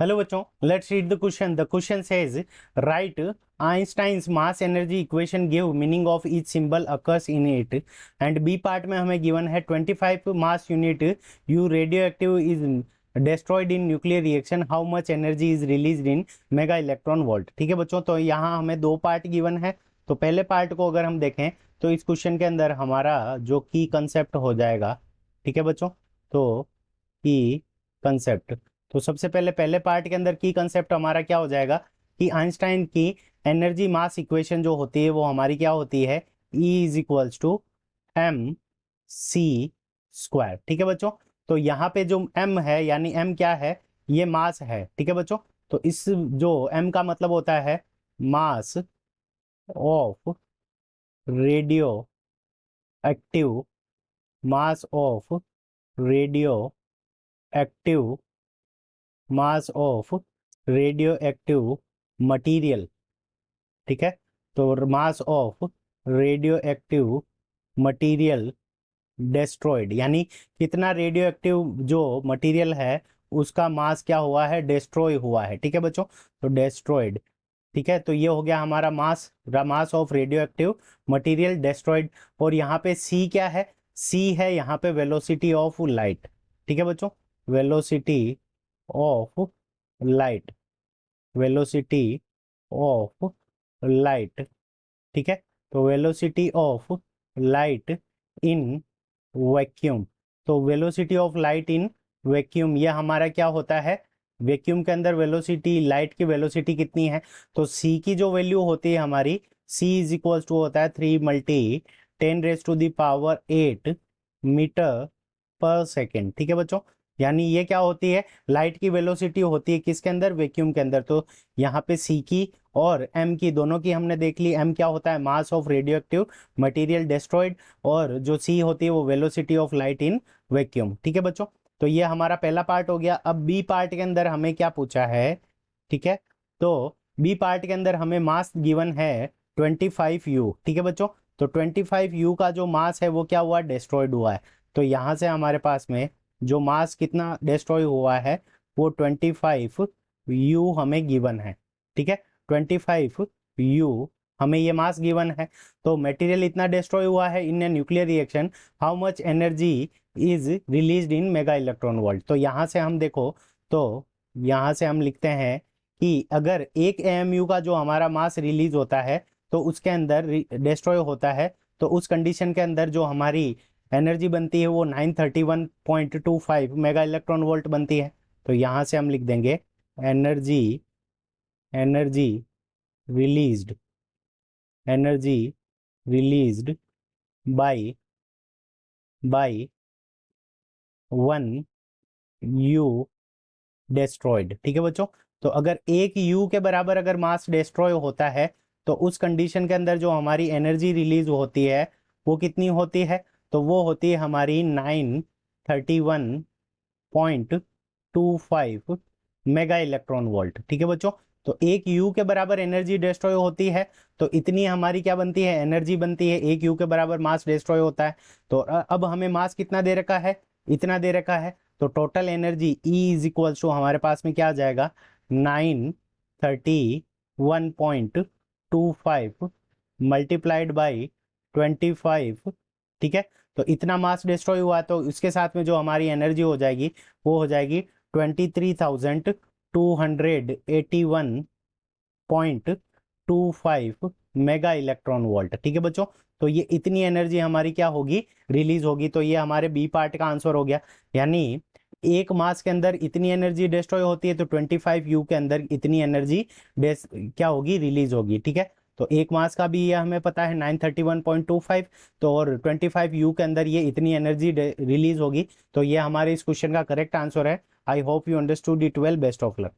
Hello बच्चों, let's read the question. The question says write Einstein's mass energy equation give meaning of each symbol occurs in it. And B part में हमें given है 25 mass unit U radioactive is destroyed in nuclear reaction, how much energy is released in mega electron volt. ठीक है बच्चों, तो यहाँ हमें दो पार्ट गिवन है। तो पहले पार्ट को अगर हम देखें तो इस क्वेश्चन के अंदर हमारा जो की कंसेप्ट हो जाएगा, ठीक है बच्चों, तो की कंसेप्ट, तो सबसे पहले पहले पार्ट के अंदर की कंसेप्ट हमारा क्या हो जाएगा कि आइंस्टाइन की एनर्जी मास इक्वेशन जो होती है वो हमारी क्या होती है, E is equals to M C square. ठीक है बच्चों, तो यहाँ पे जो m है यानी m क्या है, ये मास है। ठीक है बच्चों, तो इस जो m का मतलब होता है मास of radio active, mass of radio active, mass of radio active material. ठीक है, तो मास of radio active material destroyed, यानी कितना रेडियो एक्टिव जो मटेरियल है उसका मास क्या हुआ है, डेस्ट्रॉय हुआ है। ठीक है बच्चों, तो डेस्ट्रॉयड। ठीक है, तो ये हो गया हमारा mass, mass of radioactive material destroyed. और यहाँ पे सी क्या है, सी है यहाँ पे वेलोसिटी ऑफ लाइट। ठीक है बच्चों, velocity of light, velocity of light. ठीक है, तो velocity of light in vacuum, तो velocity of light in vacuum ये हमारा क्या होता है, वैक्यूम के अंदर वेलोसिटी, लाइट की वेलोसिटी कितनी है, तो सी की जो वैल्यू होती है हमारी, सी इज इक्वल टू होता है 3 × 10⁸ मीटर पर सेकेंड। ठीक है बच्चों, यानी ये क्या होती है, लाइट की वेलोसिटी होती है किसके अंदर, वैक्यूम के अंदर। तो यहाँ पे सी की और एम की दोनों की हमने देख ली। एम क्या होता है, मास of radio active material destroyed, और जो सी होती है वो velocity of light in vacuum. ठीक है बच्चों, तो ये हमारा पहला पार्ट हो गया। अब बी पार्ट के अंदर हमें क्या पूछा है, ठीक है, तो बी पार्ट के अंदर हमें मास गिवन है 25U। ठीक है बच्चों, तो 25U का जो मास है वो क्या हुआ, डिस्ट्रॉयड हुआ है। तो यहाँ से हमारे पास में जो मास कितना डिस्ट्रॉय हुआ है वो 25U हमें गिवन है। ठीक है, 25U हमें ये मास गिवन है। तो मटेरियल इतना डिस्ट्रॉय हुआ है in a nuclear reaction, how much energy is released in mega electron volt. तो यहाँ से हम देखो, तो यहाँ से हम लिखते हैं कि अगर 1 AMU का जो हमारा मास रिलीज होता है तो उसके अंदर डिस्ट्रॉय होता है, तो उस कंडीशन के अंदर जो हमारी एनर्जी बनती है वो 931.25 मेगा इलेक्ट्रॉन वोल्ट बनती है। तो यहाँ से हम लिख देंगे energy, energy released, energy released by 1U destroyed. ठीक है बच्चों, तो अगर 1U के बराबर अगर मास डिस्ट्रॉय होता है तो उस कंडीशन के अंदर जो हमारी एनर्जी रिलीज होती है वो कितनी होती है, तो वो होती है हमारी 931.25 मेगा इलेक्ट्रॉन वोल्ट। ठीक है बच्चों, तो 1U के बराबर एनर्जी डिस्ट्रॉय होती है तो इतनी हमारी क्या बनती है, एनर्जी बनती है। 1U के बराबर मास डिस्ट्रॉय होता है, तो अब हमें मास कितना दे रखा है, इतना दे रखा है। तो total energy E is equal to हमारे पास में क्या आ जाएगा, 931.25 मल्टीप्लाइड बाई 25। ठीक है, तो इतना मास डिस्ट्रॉय हुआ तो इसके साथ में जो हमारी एनर्जी हो जाएगी वो हो जाएगी 23,281.25 मेगा इलेक्ट्रॉन वोल्ट। ठीक है बच्चों, तो ये इतनी एनर्जी हमारी क्या होगी, रिलीज होगी। तो ये हमारे बी पार्ट का आंसर हो गया, यानी एक मास के अंदर इतनी एनर्जी डिस्ट्रॉय होती है तो 25U के अंदर इतनी एनर्जी क्या होगी, रिलीज होगी। ठीक है, तो एक मास का भी ये हमें पता है 931.25, तो और 25U के अंदर ये इतनी एनर्जी रिलीज होगी। तो ये हमारे इस क्वेश्चन का करेक्ट आंसर है। I hope you understood it well, best of luck.